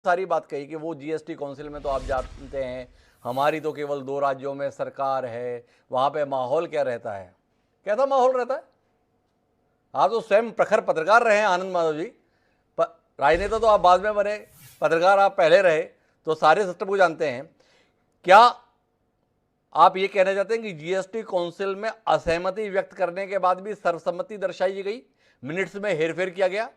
सारी बात कही कि वो जीएसटी काउंसिल में तो आप जानते हैं हमारी तो केवल 2 राज्यों में सरकार है, वहाँ पे माहौल क्या रहता है? कैसा माहौल रहता है? आप तो स्वयं प्रखर पत्रकार रहे हैं आनंद माधव जी। राजनेता तो आप बाद में बने, पत्रकार आप पहले रहे, तो सारे सिस्टम को जानते हैं। क्या आप ये कहना चाहते हैं कि जीएसटी काउंसिल में असहमति व्यक्त करने के बाद भी सर्वसम्मति दर्शाई गई, मिनट्स में हेरफेर किया गया?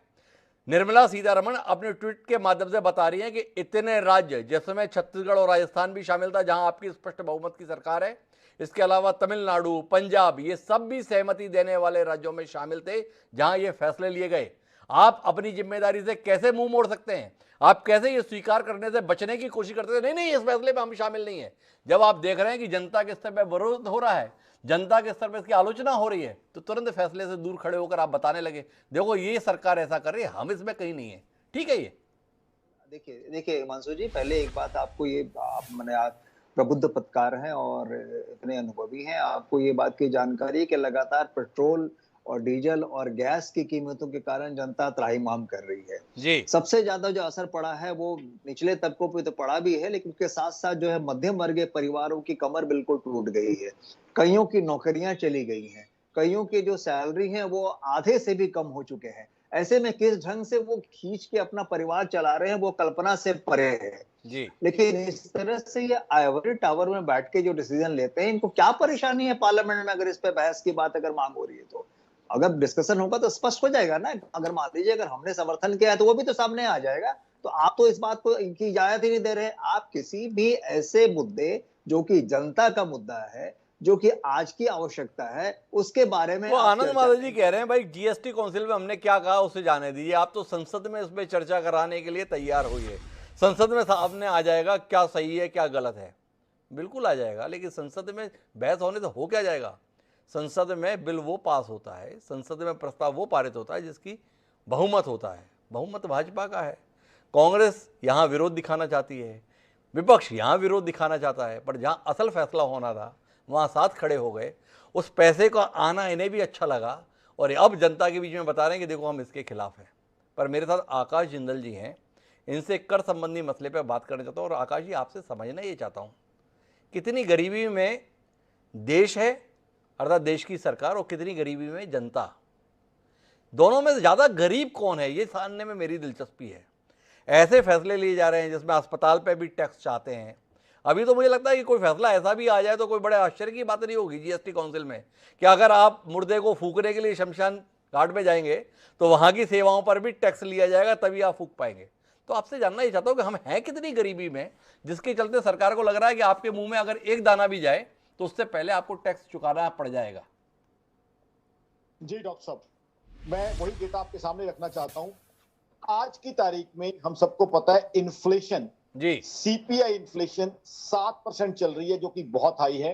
निर्मला सीतारमण अपने ट्वीट के माध्यम से बता रही हैं कि इतने राज्य, जिसमें छत्तीसगढ़ और राजस्थान भी शामिल था जहां आपकी स्पष्ट बहुमत की सरकार है, इसके अलावा तमिलनाडु, पंजाब, ये सब भी सहमति देने वाले राज्यों में शामिल थे जहां ये फैसले लिए गए। आप अपनी जिम्मेदारी से कैसे मुंह मोड़ सकते हैं? आप कैसे ये स्वीकार करने से बचने की कोशिश करते थे नहीं नहीं इस फैसले में हम शामिल नहीं है, जब आप देख रहे हैं कि जनता के स्तर पर विरोध हो रहा है, जनता के स्तर पर इसकी आलोचना हो रही है, तो तुरंत फैसले से दूर खड़े होकर आप बताने लगे देखो ये सरकार ऐसा कर रही है, हम इसमें कहीं नहीं है। ठीक है ये देखिए देखिए हिमांशु जी, पहले एक बात आपको ये आप मैंने आप प्रबुद्ध पत्रकार हैं और इतने अनुभवी हैं, आपको ये बात की जानकारी है कि लगातार पेट्रोल और डीजल और गैस की कीमतों के कारण जनता त्राहिमाम कर रही है। जी सबसे ज्यादा जो असर पड़ा है वो निचले तबकों पे तो पड़ा भी है, लेकिन उसके साथ साथ जो है मध्यम वर्गीय परिवारों की कमर बिल्कुल टूट गई है। कईयों की नौकरियां चली गई हैं, कईयों की जो सैलरी है वो आधे से भी कम हो चुके हैं। ऐसे में किस ढंग से वो खींच के अपना परिवार चला रहे हैं वो कल्पना से परे है। जी लेकिन इस तरह से ये आइवरी टावर में बैठ के जो डिसीजन लेते हैं, इनको क्या परेशानी है पार्लियामेंट में? अगर इस पे बहस की बात अगर मांग हो रही है तो अगर डिस्कशन होगा तो स्पष्ट हो जाएगा ना। अगर मान लीजिए अगर हमने समर्थन किया है तो वो भी तो सामने आ जाएगा। तो आप तो इस बात को की इजाजत ही नहीं दे रहे। आप किसी भी ऐसे मुद्दे जो कि जनता का मुद्दा है, जो कि आज की आवश्यकता है, उसके बारे में वो आप आनंद चर्चा माधव जी नहीं कह कर रहे हैं रहे। भाई जीएसटी काउंसिल में हमने क्या कहा उसे जाने दीजिए, आप तो संसद में इसमें चर्चा कराने के लिए तैयार होइए। संसद में सामने आ जाएगा क्या सही है क्या गलत है, बिल्कुल आ जाएगा, लेकिन संसद में बहस होने तो हो क्या जाएगा? संसद में बिल वो पास होता है, संसद में प्रस्ताव वो पारित होता है जिसकी बहुमत होता है। बहुमत भाजपा का है। कांग्रेस यहाँ विरोध दिखाना चाहती है, विपक्ष यहाँ विरोध दिखाना चाहता है, पर जहाँ असल फैसला होना था वहाँ साथ खड़े हो गए। उस पैसे का आना इन्हें भी अच्छा लगा और अब जनता के बीच में बता रहे हैं कि देखो हम इसके खिलाफ हैं। पर मेरे साथ आकाश जिंदल जी हैं, इनसे कर संबंधी मसले पर बात करना चाहता हूँ। और आकाश जी आपसे समझना ये चाहता हूँ, कितनी गरीबी में देश है अर्थात देश की सरकार और कितनी गरीबी में जनता, दोनों में ज़्यादा गरीब कौन है ये जानने में मेरी दिलचस्पी है। ऐसे फैसले लिए जा रहे हैं जिसमें अस्पताल पे भी टैक्स चाहते हैं। अभी तो मुझे लगता है कि कोई फैसला ऐसा भी आ जाए तो कोई बड़े आश्चर्य की बात नहीं होगी जीएसटी काउंसिल में कि अगर आप मुर्दे को फूकने के लिए शमशान घाट पे जाएंगे तो वहाँ की सेवाओं पर भी टैक्स लिया जाएगा, तभी आप फूक पाएंगे। तो आपसे जानना ही चाहता हूँ कि हम हैं कितनी गरीबी में जिसके चलते सरकार को लग रहा है कि आपके मुंह में अगर एक दाना भी जाए तो उससे पहले आपको टैक्स चुकाना पड़ जाएगा। जी डॉक्टर साहब, मैं वही डेटा आपके सामने रखना चाहता हूं। आज की तारीख में हम सबको पता है इन्फ्लेशन, जी सीपीआई इन्फ्लेशन 7% चल रही है, जो कि बहुत हाई है।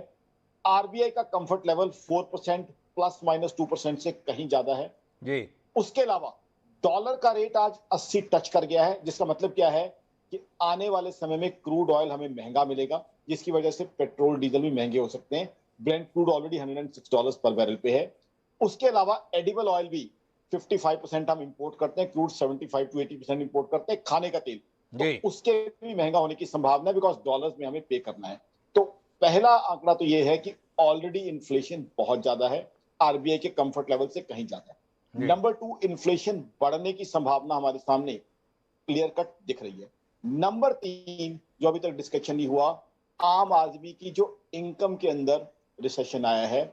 आरबीआई का कंफर्ट लेवल 4% प्लस माइनस 2% से कहीं ज्यादा है। जी उसके अलावा डॉलर का रेट आज 80 टच कर गया है, जिसका मतलब क्या है कि आने वाले समय में क्रूड ऑयल हमें महंगा मिलेगा, जिसकी वजह से पेट्रोल डीजल भी महंगे हो सकते हैं। ब्रेंट क्रूड ऑलरेडी $106 पर बैरल पे है। उसके अलावा एडिबल ऑयल भी 55% हम इंपोर्ट करते हैं, क्रूड 75 to 80% इंपोर्ट करते हैं, खाने का तेल तो जी उसके भी महंगा होने की संभावना है, बिकॉज डॉलर्स में हमें पे करना है। तो पहला आंकड़ा तो ये है कि ऑलरेडी इन्फ्लेशन बहुत ज्यादा है, आरबीआई के कंफर्ट लेवल से कहीं ज्यादा है। जी नंबर 2, इन्फ्लेशन बढ़ने की संभावना हमारे सामने क्लियर कट दिख रही है। नंबर 3, जो अभी तक डिस्कशन नहीं हुआ, आम आदमी की जो इनकम के अंदर रिसेशन आया है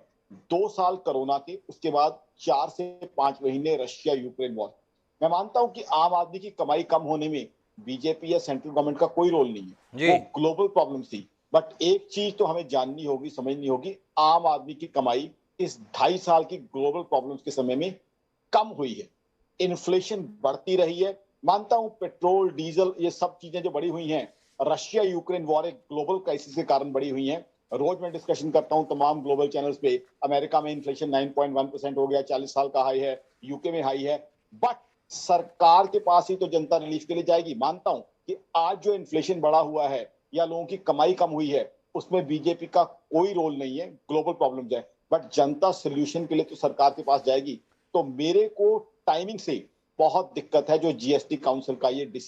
2 साल कोरोना के, उसके बाद 4 से 5 महीने रशिया यूक्रेन वॉर। मैं मानता हूं कि आम आदमी की कमाई कम होने में बीजेपी या सेंट्रल गवर्नमेंट का कोई रोल नहीं है, जी वो ग्लोबल प्रॉब्लम थी। बट एक चीज तो हमें जाननी होगी, समझनी होगी, आम आदमी की कमाई इस 2.5 साल की ग्लोबल प्रॉब्लम्स के समय में कम हुई है। इन्फ्लेशन बढ़ती रही है। मानता हूं पेट्रोल डीजल ये सब चीजें जो बढ़ी हुई हैं, रशिया यूक्रेन वॉर एक ग्लोबल क्राइसिस के कारण बढ़ी हुई हैं। रोज मैं डिस्कशन करता हूं तमाम ग्लोबल चैनल्स पे, अमेरिका में इन्फ्लेशन 9.1% हो गया, 40 साल का हाई है, यूके में हाई है। बट सरकार के पास ही तो जनता रिलीफ के लिए जाएगी। मानता हूं कि आज जो इन्फ्लेशन बढ़ा हुआ है या लोगों की कमाई कम हुई है, उसमें बीजेपी का कोई रोल नहीं है, ग्लोबल प्रॉब्लम है। बट जनता सोल्यूशन के लिए तो सरकार के पास जाएगी। तो मेरे को टाइमिंग से बहुत दिक्कत है जो जीएसटी काउंसिल का ये